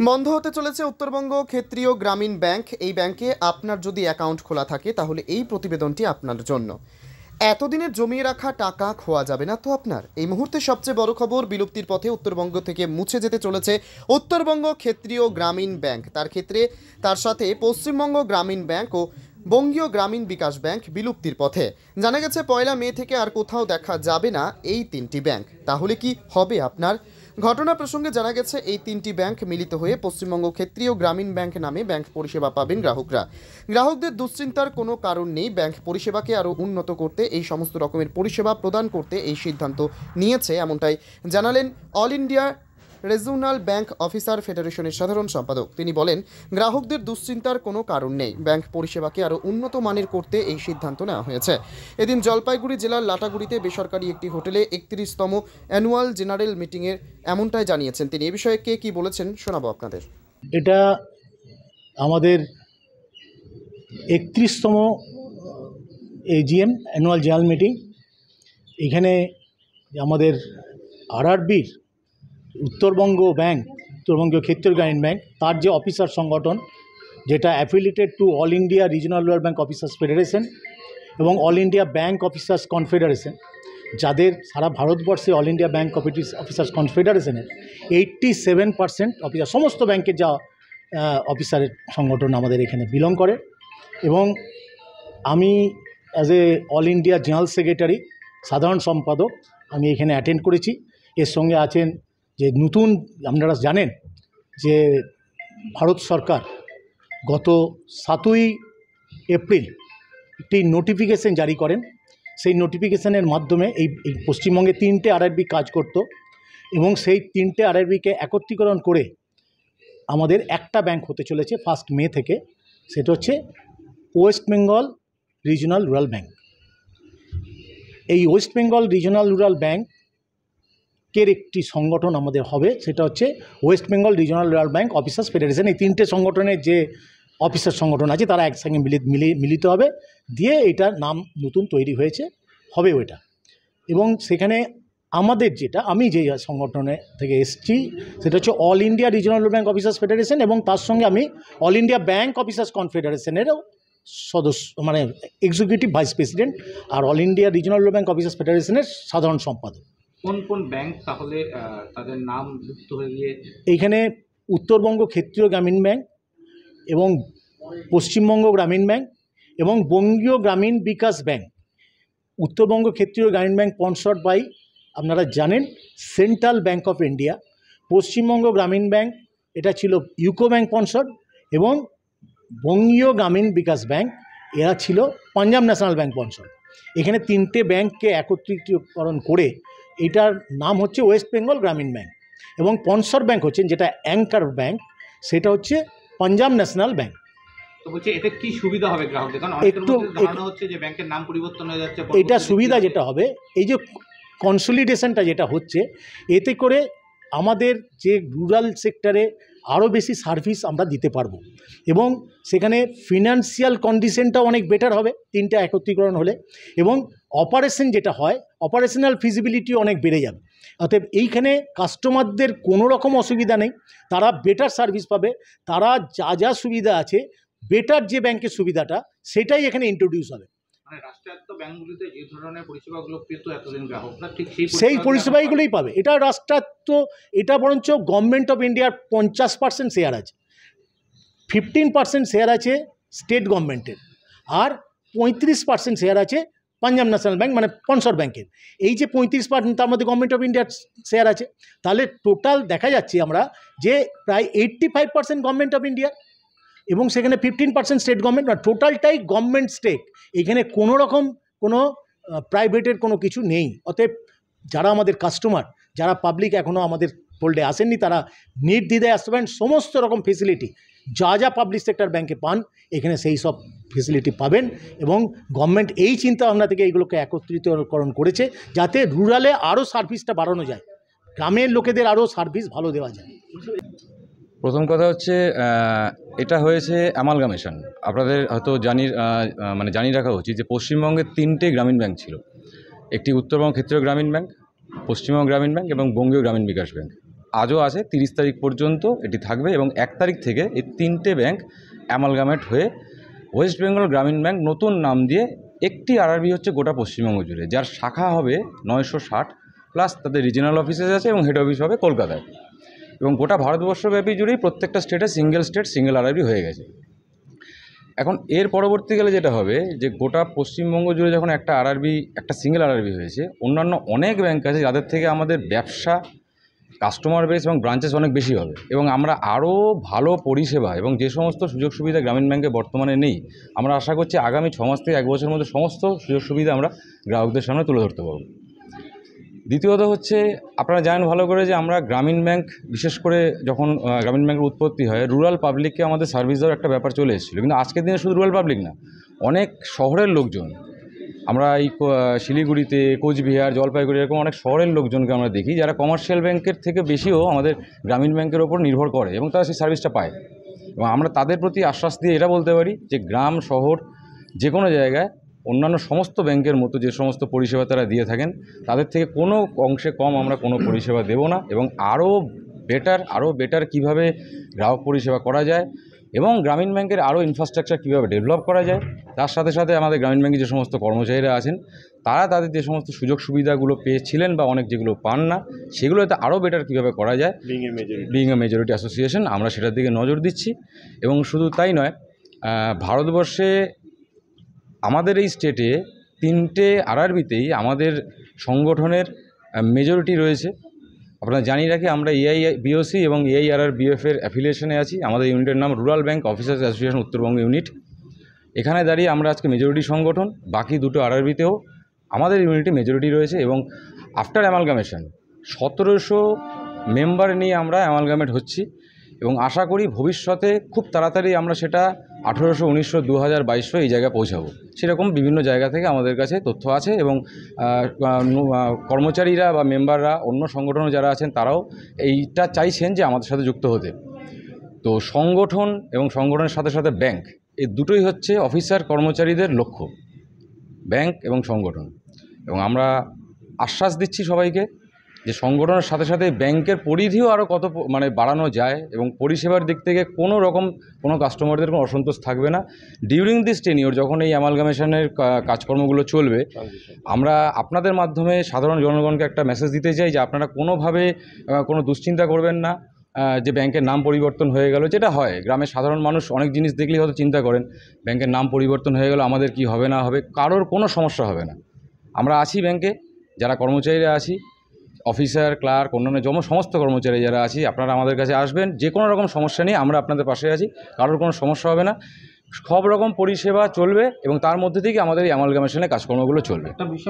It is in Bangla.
বন্ধ হতে চলেছে উত্তরবঙ্গ ক্ষেত্রীয় গ্রামীণ ব্যাংক। এই ব্যাংকে আপনার যদি অ্যাকাউন্ট খোলা থাকে তাহলে এই প্রতিবেদনটি আপনার জন্য। এতদিনের জমিয়ে রাখা টাকা খোয়া যাবে না তো আপনার। এই মুহূর্তে সবচেয়ে বড় খবর, বিলুপ্তির পথে উত্তরবঙ্গ থেকে মুছে যেতে চলেছে উত্তরবঙ্গ ক্ষেত্রীয় গ্রামীণ ব্যাংক। তার সাথে পশ্চিমবঙ্গ গ্রামীণ ব্যাংক ও বঙ্গীয় গ্রামীণ বিকাশ ব্যাংক বিলুপ্তির পথে। জানা গেছে 1 মে থেকে আর কোথাও দেখা যাবে না এই তিনটি ব্যাংক। তাহলে কি হবে আপনার? ঘটনা প্রসঙ্গে জানা গেছে এই তিনটি ব্যাংক মিলিত হয়ে পশ্চিমবঙ্গ ক্ষেত্রীয় গ্রামীণ ব্যাংক নামে ব্যাংক পরিষেবা পাবেন গ্রাহকরা। গ্রাহকদের দুশ্চিন্তার কোনো কারণ নেই। ব্যাংক পরিষেবাকে আরও উন্নত করতে, এই সমস্ত রকমের পরিষেবা প্রদান করতে এই সিদ্ধান্ত নিয়েছে, এমনটাই জানালেন all India regional bank officer ফেডারেশনের সাধারণ সম্পাদক। তিনি বলেন, গ্রাহকদের দুশ্চিন্তার কোনো কারণ নেই। ব্যাংক পরিষেবাকে আরও উন্নত মানের করতে এই সিদ্ধান্ত নেওয়া হয়েছে। এদিন জলপাইগুড়ি জেলার লাটাগুড়িতে বেসরকারি একটি হোটেলে 31তম অ্যানুয়াল জেনারেল মিটিংয়ের এমনটাই জানিয়েছেন তিনি। এ বিষয়ে কে কী বলেছেন শোনাবো আপনাদের। এটা আমাদের 31তম এজিএম অ্যানুয়াল জেনারেল মিটিং। এখানে আমাদের আরআরবির উত্তরবঙ্গ ব্যাংক, উত্তরবঙ্গীয় ক্ষেত্রীয় গ্রামীণ ব্যাংক, তার যে অফিসার সংগঠন যেটা affiliated to all India regional rural bank officers federation এবং all India bank officers confederation, যাদের সারা ভারতবর্ষে অল ইন্ডিয়া ব্যাংক অফিসার্স কনফেডারেশনের 87% অফিসার, সমস্ত ব্যাংকের যা অফিসারের সংগঠন আমাদের এখানে বিলং করে। এবং আমি as a all India general secretary, সাধারণ সম্পাদক, আমি এখানে অ্যাটেন্ড করেছি। এর সঙ্গে আছেন যে নতুন, আপনারা জানেন যে ভারত সরকার গত 7ই এপ্রিল একটি নোটিফিকেশন জারি করেন। সেই নোটিফিকেশনের মাধ্যমে এই পশ্চিমবঙ্গে 3টে আরআরবি কাজ করত এবং সেই 3টে আরআরবিকে একত্রীকরণ করে আমাদের একটা ব্যাংক হতে চলেছে 1 মে থেকে। সেটা হচ্ছে West Bengal regional rural bank. এই ওয়েস্ট বেঙ্গল রিজিওনাল রুরাল ব্যাংকের একটি সংগঠন আমাদের হবে, সেটা হচ্ছে West Bengal regional rural bank officers federation. এই 3টে সংগঠনের যে অফিসার সংগঠন আছে তারা একসঙ্গে মিলিত হবে, দিয়ে এটার নাম নতুন তৈরি হয়েছে, হবে ওইটা। এবং সেখানে আমাদের আমি যে সংগঠনে থেকে এসেছি সেটা হচ্ছে all India regional bank officers federation, এবং তার সঙ্গে আমি অল ইন্ডিয়া ব্যাংক অফিসার্স কনফেডারেশনেরও সদস্য, মানে এক্সিকিউটিভ ভাইস প্রেসিডেন্ট, আর all India regional bank officers ফেডারেশনের সাধারণ সম্পাদক। কোন কোন ব্যাংক তাহলে তাদের নাম যুক্ত হয়ে গিয়ে? এইখানে উত্তরবঙ্গ ক্ষেত্রীয় গ্রামীণ ব্যাংক এবং পশ্চিমবঙ্গ গ্রামীণ ব্যাংক এবং বঙ্গীয় গ্রামীণ বিকাশ ব্যাংক। উত্তরবঙ্গ ক্ষেত্রীয় গ্রামীণ ব্যাংক স্পন্সর্ড বাই, আপনারা জানেন, central bank of India. Paschimbanga গ্রামীণ ব্যাংক এটা ছিল ইউকো ব্যাংক স্পন্সর্ড, এবং বঙ্গীয় গ্রামীণ বিকাশ ব্যাংক এরা ছিল পাঞ্জাব ন্যাশনাল ব্যাংক স্পন্সর্ড। এখানে 3টে ব্যাংককে একত্রীকরণ করে এটার নাম হচ্ছে ওয়েস্ট বেঙ্গল গ্রামীণ ব্যাংক, এবং স্পন্সর ব্যাংক হচ্ছেন যেটা অ্যাঙ্কার ব্যাংক, সেটা হচ্ছে পাঞ্জাব ন্যাশনাল ব্যাংক। তো বলছি এতে কি সুবিধা হবে গ্রাহকদের? কারণ একটু ধারণা হচ্ছে যে ব্যাংকের নাম পরিবর্তন হয়ে যাচ্ছে। এটা সুবিধা যেটা হবে, এই যে কনসলিডেশনটা যেটা হচ্ছে, এতে করে আমাদের যে রুরাল সেক্টরে আরও বেশি সার্ভিস আমরা দিতে পারবো, এবং সেখানে ফিনান্সিয়াল কন্ডিশনটাও অনেক বেটার হবে 3টে একত্রীকরণ হলে, এবং অপারেশন যেটা হয়, অপারেশনাল ফিজিবিলিটি অনেক বেড়ে যাবে। অতএব এইখানে কাস্টমারদের কোনো রকম অসুবিধা নেই, তারা বেটার সার্ভিস পাবে। তারা যা সুবিধা আছে, বেটার যে ব্যাংকের সুবিধাটা, সেটাই এখানে ইন্ট্রোডিউস হবে। মানে রাষ্ট্রায়ত্ত ব্যাংকগুলিতে যে ধরনের পরিষেবাগুলো পেত এতদিন গ্রাহকরা, ঠিক সেই পরিষেবাগুলোই পাবে। এটা রাষ্ট্রায়ত্ত, এটা বরঞ্চ গভর্নমেন্ট অফ ইন্ডিয়ার 50% শেয়ার আছে, 15% শেয়ার আছে স্টেট গভর্নমেন্টের, আর 35% শেয়ার আছে পাঞ্জাব ন্যাশনাল ব্যাংক, মানে স্পন্সর ব্যাংকের। এই যে 35%, তার মধ্যে গভর্নমেন্ট অফ ইন্ডিয়ার শেয়ার আছে। তাহলে টোটাল দেখা যাচ্ছে আমরা যে প্রায় 85% গভর্নমেন্ট অফ ইন্ডিয়া, এবং সেখানে 15% স্টেট গভর্নমেন্ট, বা টোটালটাই গভর্নমেন্ট স্টেক। এখানে কোনো রকম কোনো প্রাইভেটের কোনো কিছু নেই। অতএব যারা আমাদের কাস্টমার, যারা পাবলিক এখনও আমাদের ফোল্ডে আসেননি, তারা নির্দ্বিধায় আসতে পারেন। সমস্ত রকম ফেসিলিটি যা পাবলিক সেক্টর ব্যাংকে পান, এখানে সেই সব ফেসিলিটি পাবেন। এবং গভর্নমেন্ট এই চিন্তাভাবনা থেকে এইগুলোকে একত্রিতকরণ করেছে, যাতে রুরালে আরও সার্ভিসটা বাড়ানো যায়, গ্রামের লোকেদের আরও সার্ভিস ভালো দেওয়া যায়। প্রথম কথা হচ্ছে এটা হয়েছে অ্যামালগামেশন। আপনাদের হয়তো জানিয়ে রাখা উচিত যে পশ্চিমবঙ্গের 3টে গ্রামীণ ব্যাংক ছিল। একটি উত্তরবঙ্গ ক্ষেত্রীয় গ্রামীণ ব্যাংক, পশ্চিমবঙ্গ গ্রামীণ ব্যাংক এবং বঙ্গীয় গ্রামীণ বিকাশ ব্যাংক। আজও আছে, 30 তারিখ পর্যন্ত এটি থাকবে এবং 1 তারিখ থেকে এই 3টে ব্যাংক অ্যামালগামেট হয়ে ওয়েস্ট বেঙ্গল গ্রামীণ ব্যাংক নতুন নাম দিয়ে একটি আরআরবি হচ্ছে গোটা পশ্চিমবঙ্গ জুড়ে, যার শাখা হবে 960 প্লাস তাদের রিজিনাল অফিসেস আছে এবং হেড অফিস হবে কলকাতায়। এবং গোটা ভারতবর্ষব্যাপী জুড়েই প্রত্যেকটা স্টেটে সিঙ্গেল আরআরবি হয়ে গেছে। এখন এর পরবর্তীকালে যেটা হবে যে গোটা পশ্চিমবঙ্গ জুড়ে যখন একটা সিঙ্গেল আরআরবি হয়েছে, অন্যান্য অনেক ব্যাংক আছে যাদের থেকে আমাদের ব্যবসা, কাস্টমার বেস এবং ব্রাঞ্চেস অনেক বেশি হবে এবং আমরা আরও ভালো পরিষেবা এবং যে সমস্ত সুযোগ সুবিধা গ্রামীণ ব্যাংকে বর্তমানে নেই, আমরা আশা করছি আগামী 6 মাস থেকে 1 বছরের মধ্যে সমস্ত সুযোগ সুবিধা আমরা গ্রাহকদের সামনে তুলে ধরতে পারব। দ্বিতীয়ত হচ্ছে, আপনারা জানেন ভালো করে যে আমরা গ্রামীণ ব্যাংক, বিশেষ করে যখন গ্রামীণ ব্যাংকের উৎপত্তি হয়, রুরাল পাবলিককে আমাদের সার্ভিস দেওয়ার একটা ব্যাপার চলে এসেছিলো। কিন্তু আজকের দিনে শুধু রুরাল পাবলিক না, অনেক শহরের লোকজন, আমরা এই শিলিগুড়িতে, কোচবিহার, জলপাইগুড়ি এরকম অনেক শহরের লোকজনকে আমরা দেখি যারা কমার্শিয়াল ব্যাংকের থেকে বেশিও আমাদের গ্রামীণ ব্যাংকের ওপর নির্ভর করে এবং তারা সেই সার্ভিসটা পায়। এবং আমরা তাদের প্রতি আশ্বাস দিয়ে এটা বলতে পারি যে গ্রাম শহর যে কোনো জায়গায় অন্যান্য সমস্ত ব্যাংকের মতো যে সমস্ত পরিষেবা তারা দিয়ে থাকেন, তাদের থেকে কোনো অংশে কম আমরা কোনো পরিষেবা দেব না। এবং আরও বেটার কীভাবে গ্রাহক পরিষেবা করা যায় এবং গ্রামীণ ব্যাংকের আরও ইনফ্রাস্ট্রাকচার কীভাবে ডেভেলপ করা যায়, তার সাথে সাথে আমাদের গ্রামীণ ব্যাংকে যে সমস্ত কর্মচারীরা আছেন তারা তাদের যে সমস্ত সুযোগ সুবিধাগুলো পেয়েছিলেন বা অনেক যেগুলো পান না, সেগুলোতে আরও বেটার কীভাবে করা যায়, বিইং এ মেজরিটি অ্যাসোসিয়েশন আমরা সেটার দিকে নজর দিচ্ছি। এবং শুধু তাই নয়, ভারতবর্ষে আমাদের এই স্টেটে 3টে আরআরবিতেই আমাদের সংগঠনের মেজরিটি রয়েছে। আপনারা জানিয়ে রাখি, আমরা AIBOC এবং AIRRBF এর অ্যাফিলিয়েশনে আছি। আমাদের ইউনিটের নাম rural bank officers association Uttarbanga unit. এখানে দাঁড়িয়ে আমরা আজকে মেজরিটি সংগঠন, বাকি দুটো আরআরবিতেও আমাদের ইউনিটে মেজরিটি রয়েছে। এবং আফটার অ্যামালগামেশন 1700 মেম্বার নিয়ে আমরা অ্যামালগামেট হচ্ছি এবং আশা করি ভবিষ্যতে খুব তাড়াতাড়ি আমরা সেটা 1800, 1900, 2000, 2200 এই জায়গায় পৌঁছাবো। সেরকম বিভিন্ন জায়গা থেকে আমাদের কাছে তথ্য আছে এবং কর্মচারীরা বা মেম্বাররা, অন্য সংগঠনে যারা আছেন তারাও এইটা চাইছেন যে আমাদের সাথে যুক্ত হতে। তো সংগঠন এবং সংগঠনের সাথে সাথে ব্যাংক, এই দুটোই হচ্ছে অফিসার কর্মচারীদের লক্ষ্য, ব্যাংক এবং সংগঠন। এবং আমরা আশ্বাস দিচ্ছি সবাইকে যে সংগঠনের সাথে সাথে ব্যাংকের পরিধিও আরও বাড়ানো যায় এবং পরিষেবার দিক থেকে কোনো কাস্টমারদের কোনো অসন্তোষ থাকবে না। ডিউরিং দিস টেনিওর যখন এই অ্যামালগামেশনের কাজকর্মগুলো চলবে, আমরা আপনাদের মাধ্যমে সাধারণ জনগণকে একটা মেসেজ দিতে চাই যে আপনারা কোনোভাবে কোনো দুশ্চিন্তা করবেন না যে ব্যাংকের নাম পরিবর্তন হয়ে গেল। যেটা হয়, গ্রামের সাধারণ মানুষ অনেক জিনিস দেখলেই হয়তো চিন্তা করেন ব্যাংকের নাম পরিবর্তন হয়ে গেল, আমাদের কি হবে না হবে। কারোর কোনো সমস্যা হবে না। আমরা আছি ব্যাংকে, যারা কর্মচারীরা আছি, অফিসার, ক্লার্ক, অন্যান্য সমস্ত কর্মচারী যারা আছি, আপনারা আমাদের কাছে আসবেন। যে কোনো রকম সমস্যা নিয়ে আমরা আপনাদের পাশে আছি, কারোর কোনো সমস্যা হবে না। সব রকম পরিষেবা চলবে এবং তার মধ্যে থেকে আমাদের এই অ্যামালগামেশনের কাজকর্মগুলো চলবে। একটা বিষয়